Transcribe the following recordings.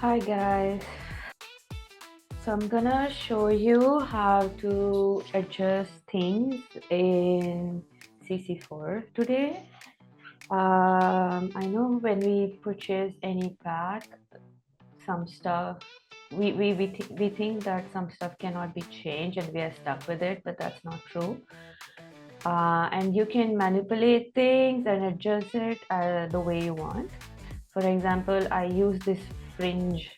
Hi guys, so I'm gonna show you how to adjust things in CC4 today. I know when we purchase any pack, some stuff we think that some stuff cannot be changed and we are stuck with it, but that's not true. And you can manipulate things and adjust it the way you want. For example, I use this fringe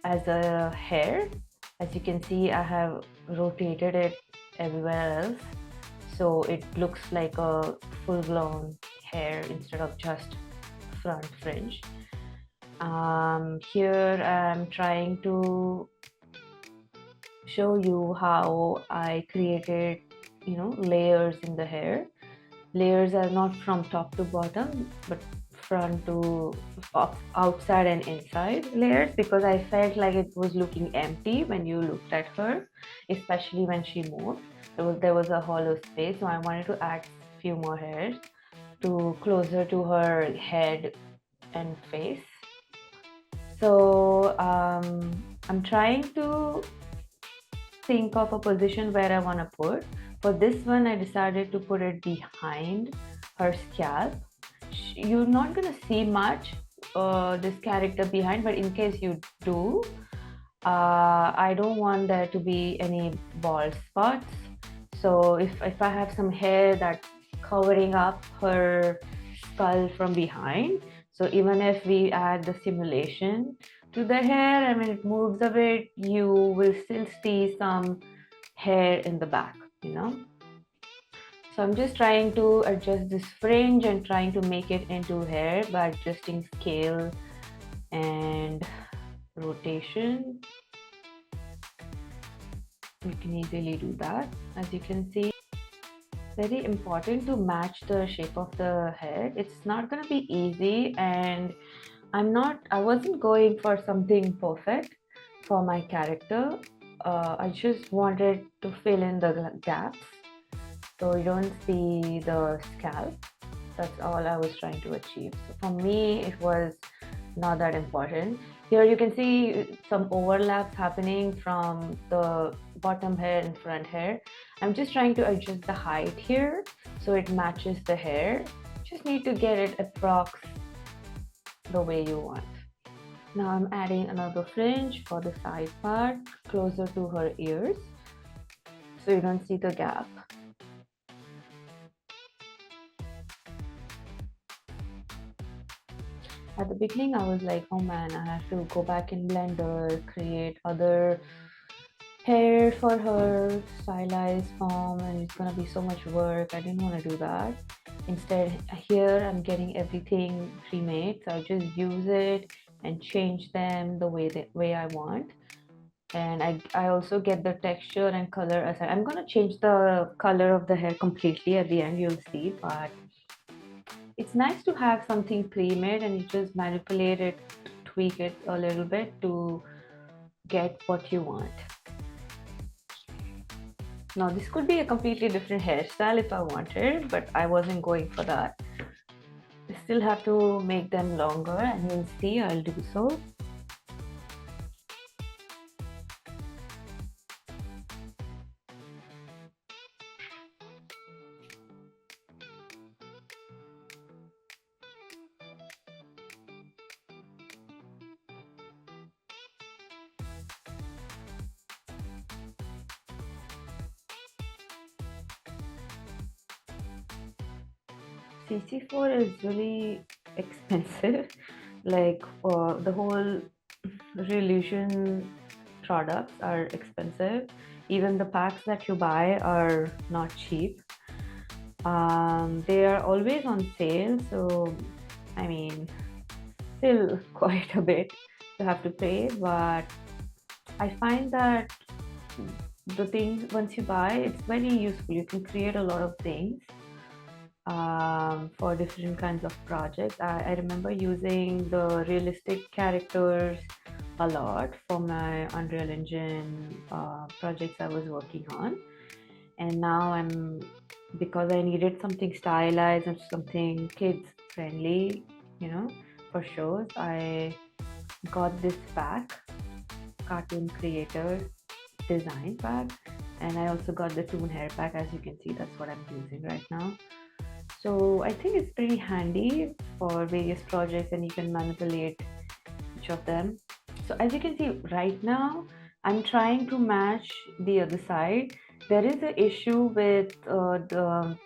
as a hair. As you can see, I have rotated it everywhere else, so it looks like a full-blown hair instead of just front fringe. Here I'm trying to show you how I created, layers in the hair. Layers are not from top to bottom, but front to outside and inside layers, because I felt like it was looking empty when you looked at her, especially when she moved. There was a hollow space, so I wanted to add few more hairs to closer to her head and face. So I'm trying to think of a position where I want to put. For this one, I decided to put it behind her scalp. You're not going to see much this character behind, but in case you do, I don't want there to be any bald spots. So if I have some hair that's covering up her skull from behind, so even if we add the simulation to the hair, I mean, it moves a bit, you will still see some hair in the back, you know. So I'm just trying to adjust this fringe and trying to make it into hair by adjusting scale and rotation. You can easily do that. As you can see, very important to match the shape of the head. It's not going to be easy, and I wasn't going for something perfect for my character. I just wanted to fill in the gaps so you don't see the scalp. That's all I was trying to achieve. So for me, it was not that important. Here you can see some overlaps happening from the bottom hair and front hair. I'm just trying to adjust the height here so it matches the hair. Just need to get it approx the way you want. Now I'm adding another fringe for the side part closer to her ears so you don't see the gap. At the beginning, I was like, oh man, I have to go back in Blender, create other hair for her, stylized form, and it's gonna be so much work. I didn't want to do that. Instead, here I'm getting everything pre-made, so I just use it and change them the way I want. And I also get the texture and color aside. I'm gonna change the color of the hair completely at the end, you'll see, but it's nice to have something pre-made and you just manipulate it, tweak it a little bit to get what you want. Now this could be a completely different hairstyle if I wanted, but I wasn't going for that. I still have to make them longer, and you'll see I'll do so. CC4 is really expensive. Like the whole Reallusion products are expensive. Even the packs that you buy are not cheap. They are always on sale, so I mean, still quite a bit to have to pay. But I find that the things once you buy, it's very useful. You can create a lot of things for different kinds of projects. I remember using the realistic characters a lot for my Unreal Engine projects I was working on. And now because I needed something stylized and something kids friendly, for shows, I got this pack, cartoon creator design pack, and I also got the toon hair pack. As you can see, that's what I'm using right now. So I think it's pretty handy for various projects, and you can manipulate each of them. So as you can see right now, I'm trying to match the other side. There is an issue with the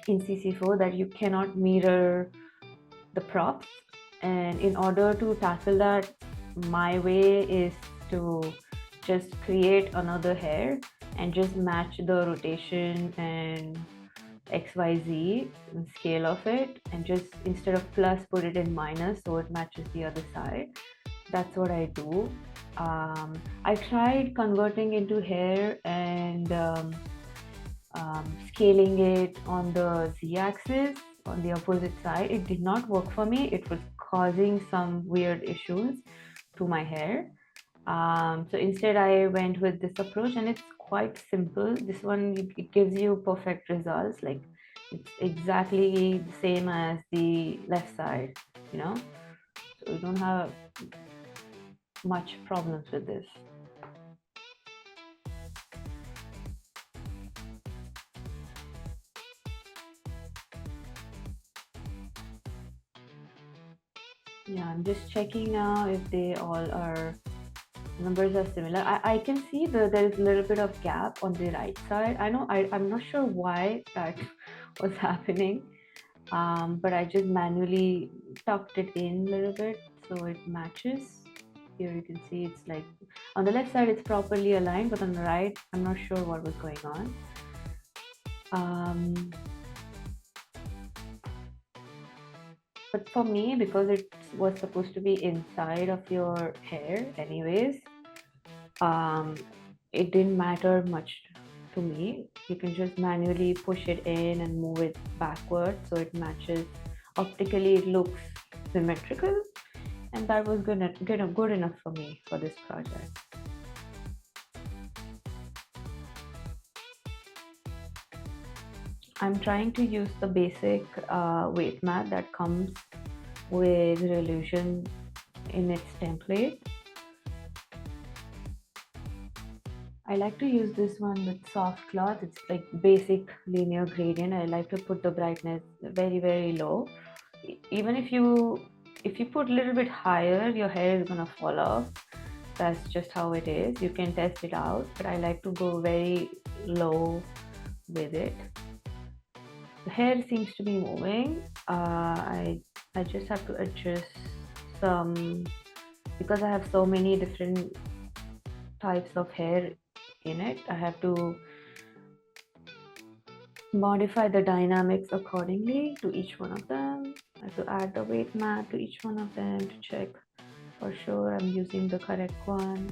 in CC4 that you cannot mirror the props, and in order to tackle that, my way is to just create another hair and just match the rotation and XYZ scale of it, and just instead of plus put it in minus so it matches the other side. That's what I do. I tried converting into hair and scaling it on the z-axis on the opposite side. It did not work for me. It was causing some weird issues to my hair. So instead I went with this approach, and it's quite simple. This one, it gives you perfect results. Like, it's exactly the same as the left side, you know, so you don't have much problems with this. Yeah, I'm just checking now if they all are, numbers are similar. I can see that there is a little bit of gap on the right side. I know I'm not sure why that was happening, but I just manually tucked it in a little bit so it matches. Here you can see it's like on the left side it's properly aligned, but on the right I'm not sure what was going on. But for me, because it was supposed to be inside of your hair anyways, it didn't matter much to me. You can just manually push it in and move it backward so it matches. Optically it looks symmetrical, and that was good enough for me for this project. I'm trying to use the basic weight mat that comes with Reallusion in its template. I like to use this one with soft cloth. It's like basic linear gradient. I like to put the brightness very, very low. Even if you put a little bit higher, your hair is gonna fall off. That's just how it is. You can test it out, but I like to go very low with it. The hair seems to be moving. I just have to adjust some, because I have so many different types of hair in it. I have to modify the dynamics accordingly to each one of them. I have to add the weight mat to each one of them to check for sure I'm using the correct one.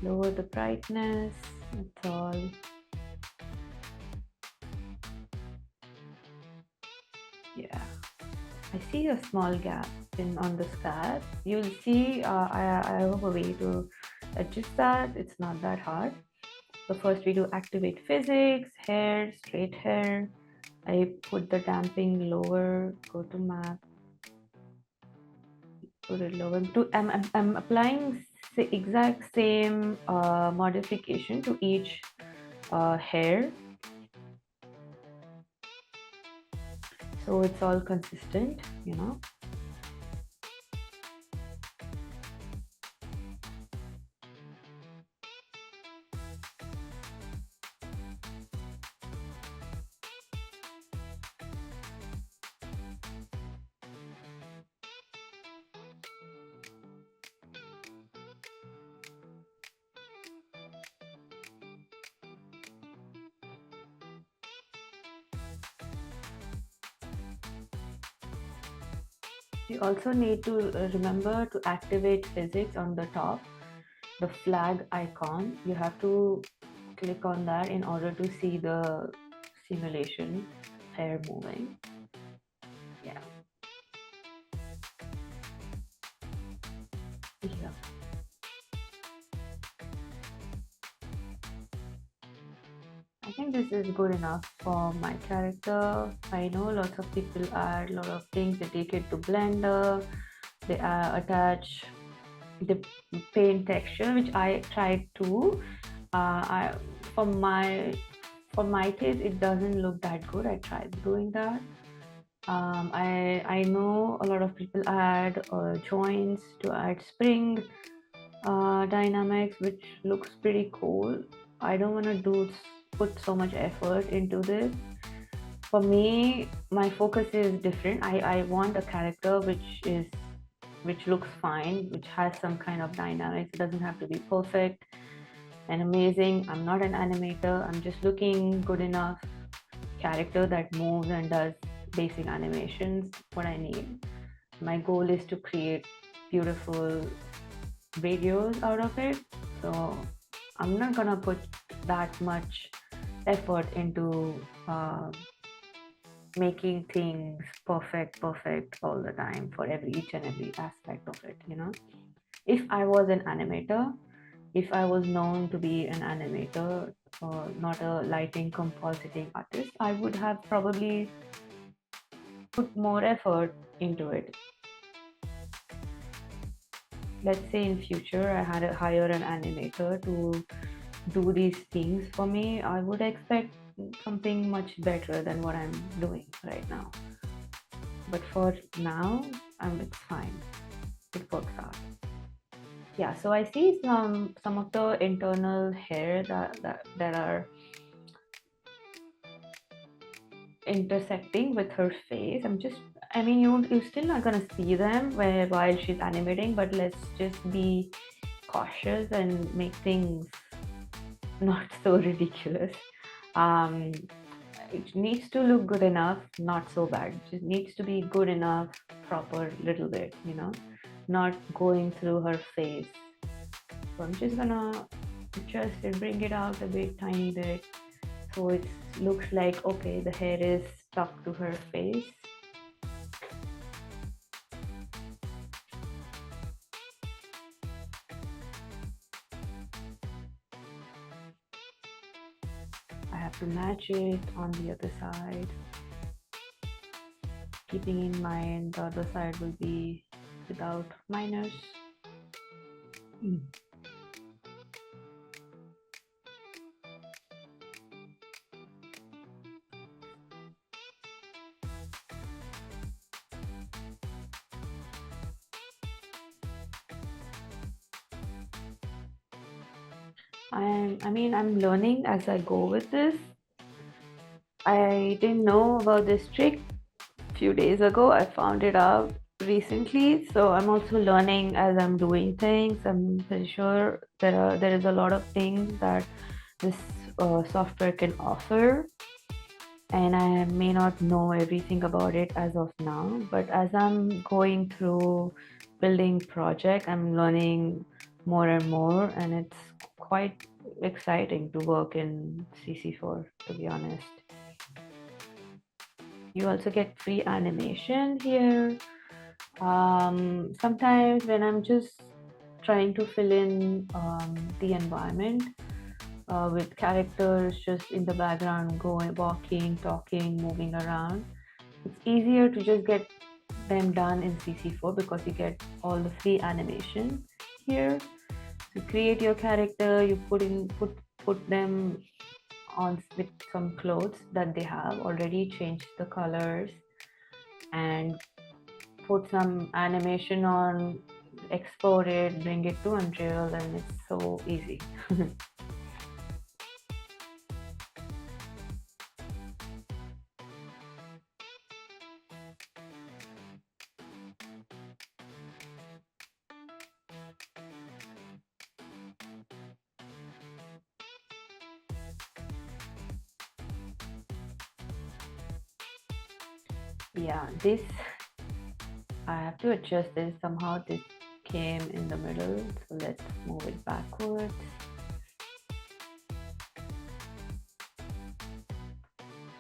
Lower the brightness, that's all. Yeah, I see a small gap on the scalp. You'll see I have a way to adjust that. It's not that hard. So first we do activate physics, hair, straight hair. I put the damping lower, go to map, put it lower. I'm applying the exact same modification to each hair, so it's all consistent, you know. You also need to remember to activate physics on the top, the flag icon. You have to click on that in order to see the simulation hair moving. Yeah. Yeah. I think this is good enough for my character. I know lots of people add a lot of things. They take it to Blender, they attach the paint texture, which I tried to. I for my for my taste, it doesn't look that good. I tried doing that. I know a lot of people add joints to add spring dynamics, which looks pretty cool. I don't want to put so much effort into this. For me, my focus is different. I want a character which looks fine, which has some kind of dynamics. It doesn't have to be perfect and amazing. I'm not an animator. I'm just looking good enough character that moves and does basic animations, what I need. My goal is to create beautiful videos out of it. So I'm not gonna put that much effort into making things perfect all the time for each and every aspect of it, you know. If I was an animator, if I was known to be an animator or not a lighting compositing artist, I would have probably put more effort into it. Let's say in future I had to hire an animator to do these things for me, I would expect something much better than what I'm doing right now. But for now, it's fine. It works out. Yeah, so I see some of the internal hair that are intersecting with her face. I mean, you're still not gonna see them while she's animating, but let's just be cautious and make things not so ridiculous. Um, it needs to look good enough, not so bad. It just needs to be good enough, proper little bit, you know, not going through her face. So I'm just gonna adjust and bring it out a bit, tiny bit, so it looks like, okay, the hair is stuck to her face. I have to match it on the other side, keeping in mind the other side will be without minors. I'm learning as I go with this. I didn't know about this trick a few days ago. I found it out recently, so I'm also learning as I'm doing things. I'm pretty sure there is a lot of things that this software can offer, and I may not know everything about it as of now. But as I'm going through building project, I'm learning more and more, and it's quite exciting to work in CC4, to be honest. You also get free animation here. Sometimes when I'm just trying to fill in the environment with characters just in the background, going, walking, talking, moving around, it's easier to just get them done in CC4 because you get all the free animation here. To create your character, you put them on with some clothes that they have already, changed the colors and put some animation on, export it, bring it to Unreal, and it's so easy. Yeah, this I have to adjust this. Somehow this came in the middle, so let's move it backwards.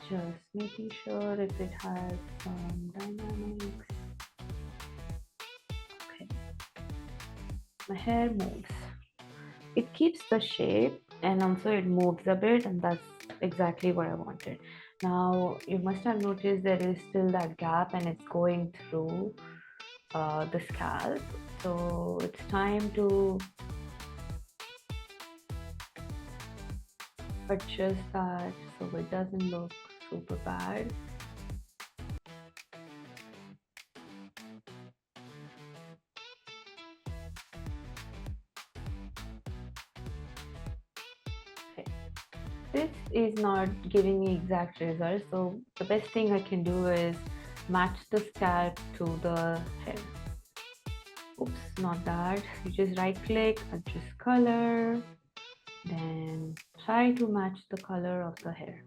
Just making sure if it has some dynamics. Okay, my hair moves. It keeps the shape and also it moves a bit, and that's exactly what I wanted. Now you must have noticed there is still that gap and it's going through the scalp. So it's time to adjust that so it doesn't look super bad. Okay. This is not giving me exact results, so the best thing I can do is match the scalp to the hair. Oops, not that. You just right click, adjust color, then try to match the color of the hair.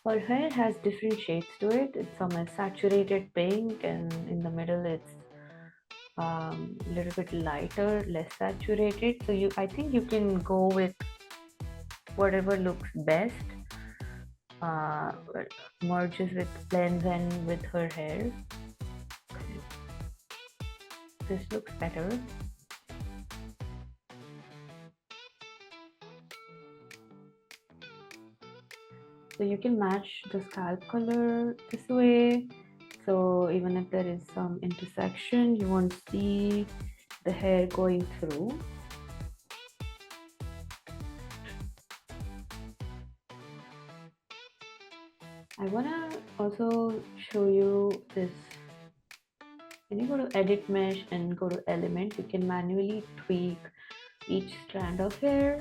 Her hair has different shades to it. It's some is saturated pink, and in the middle it's a little bit lighter, less saturated. So I think you can go with whatever looks best, uh, merges with blends and with her hair. Okay. This looks better. So you can match the scalp color this way. So even if there is some intersection, you won't see the hair going through. I wanna also show you this. When you go to edit mesh and go to element, you can manually tweak each strand of hair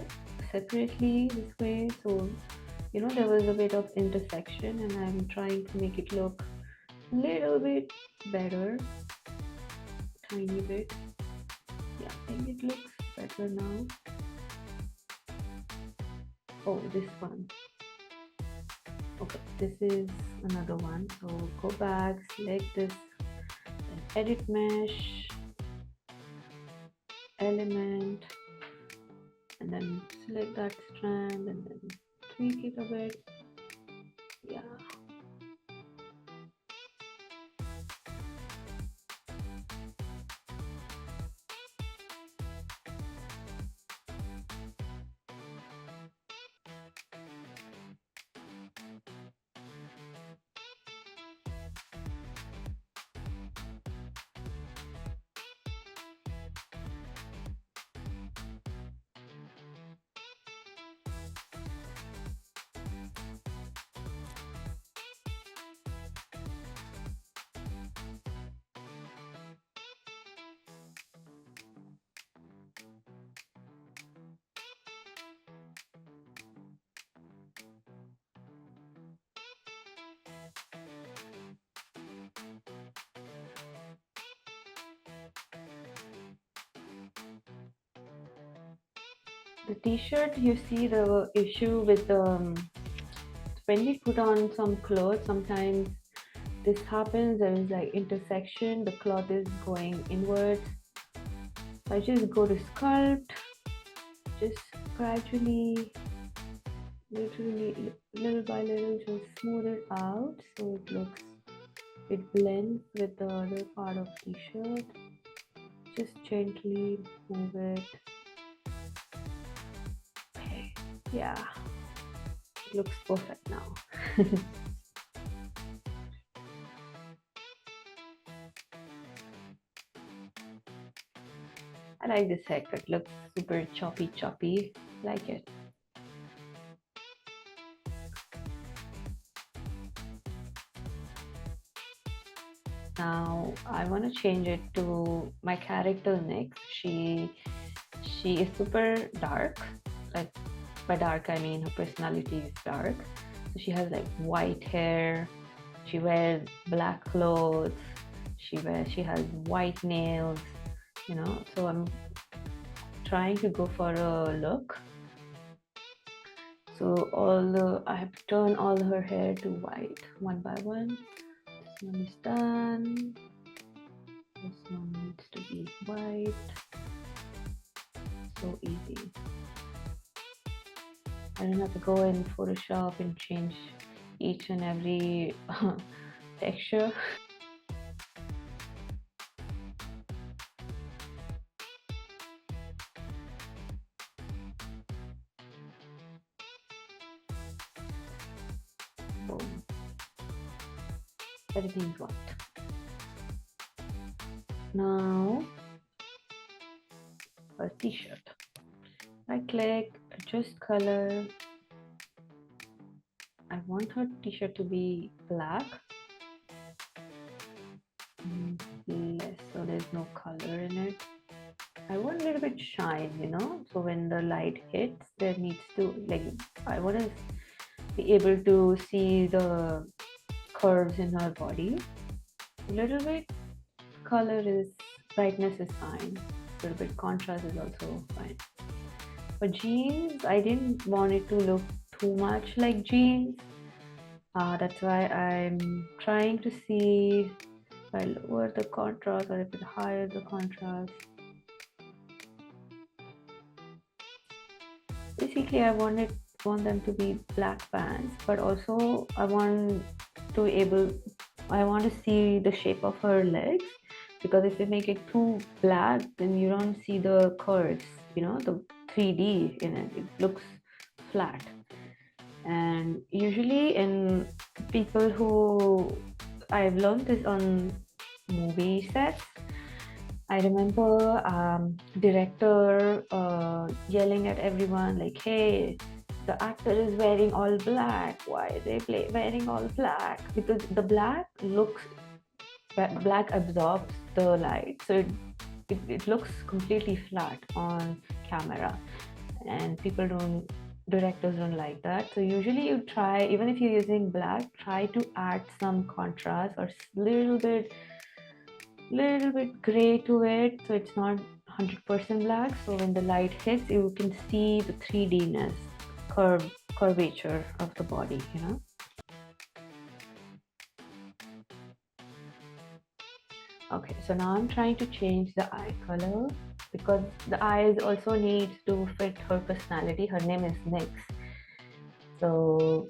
separately this way. So there was a bit of intersection and I'm trying to make it look a little bit better, tiny bit. Yeah, I think it looks better now. Oh, this one. Okay, this is another one. So go back, select this, then edit mesh, element, and then select that strand and then tweak it a bit. Yeah. The t-shirt, you see the issue with when we put on some clothes, sometimes this happens. There is like intersection, the cloth is going inwards. I just go to sculpt, just gradually, literally, little by little, just smooth it out so it blends with the other part of t-shirt. Just gently move it. Okay, yeah, it looks perfect now. I like this haircut, looks super choppy, like it. Now I want to change it to my character next. She is super dark, like by dark I mean her personality is dark. So she has like white hair, she wears black clothes, she has white nails, so I'm trying to go for a look. So I have to turn all her hair to white one by one. This one is done. This one needs to be white. So easy. I don't have to go in Photoshop and change each and every texture. Boom. Everything's white. Now, a t-shirt. I click, adjust color. I want her t-shirt to be black. Less, so there's no color in it. I want a little bit shine, you know, so when the light hits, there needs to, like, I want to be able to see the curves in her body. A little bit color is, brightness is fine. A little bit contrast is also fine. For jeans, I didn't want it to look too much like jeans. That's why I'm trying to see if I lower the contrast or if it higher the contrast. Basically, I want them to be black pants, but also I want to see the shape of her legs, because if you make it too black, then you don't see the curves, you know, the 3D in it. It looks flat. And usually in people who I've learned this on movie sets, I remember director yelling at everyone like, "Hey, the actor is wearing all black. Why are they wearing all black?" Because the black absorbs the light, so it looks completely flat on camera, and directors don't like that. So usually you try, even if you're using black, try to add some contrast or little bit gray to it, so it's not 100% black. So when the light hits, you can see the 3D-ness, curvature of the body, you know. Okay, so now I'm trying to change the eye color, because the eyes also need to fit her personality. Her name is Nyx, so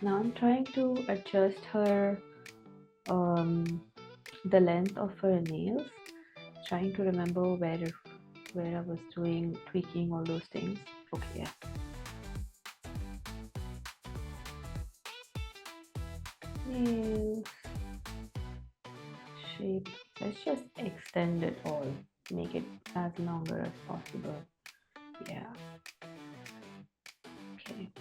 now I'm trying to adjust her the length of her nails, trying to remember where I was tweaking all those things. Okay, yeah. Nails, shape. Let's just extend it all, make it as longer as possible. Yeah. Okay.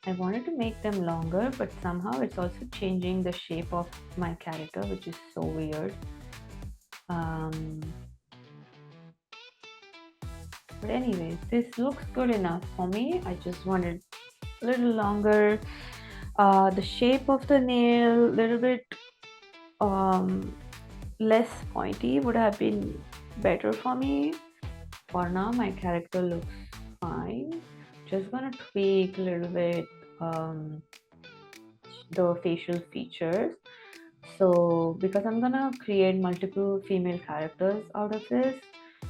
I wanted to make them longer, but somehow it's also changing the shape of my character, which is so weird. But anyways, this looks good enough for me. I just wanted a little longer. The shape of the nail, little bit less pointy would have been better for me. For now, my character looks fine. Just gonna tweak a little bit the facial features. So because I'm gonna create multiple female characters out of this,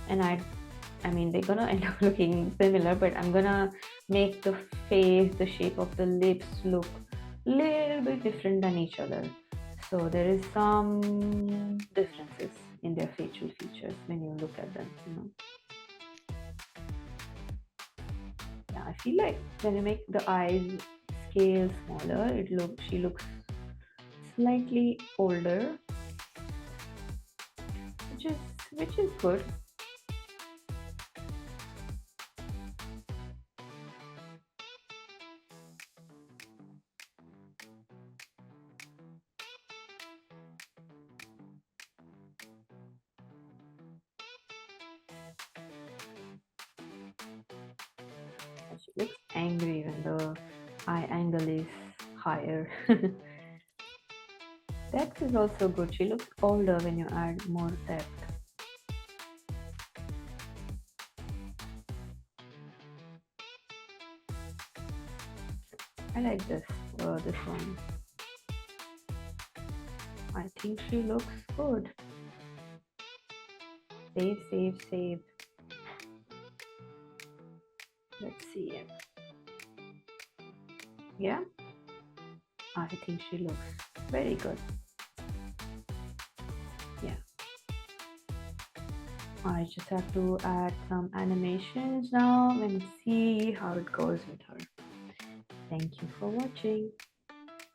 and I mean they're gonna end up looking similar, but I'm gonna make the face, the shape of the lips look a little bit different than each other. So there is some differences in their facial features when you look at them, you know. Yeah, I feel like when you make the eyes scale smaller, she looks slightly older, which is good. She looks angry when the eye angle is higher. Depth is also good. She looks older when you add more depth. I like this one. I think she looks good. Save, save, save. Let's see. Yeah, I think she looks very good. Yeah, I just have to add some animations now and see how it goes with her. Thank you for watching.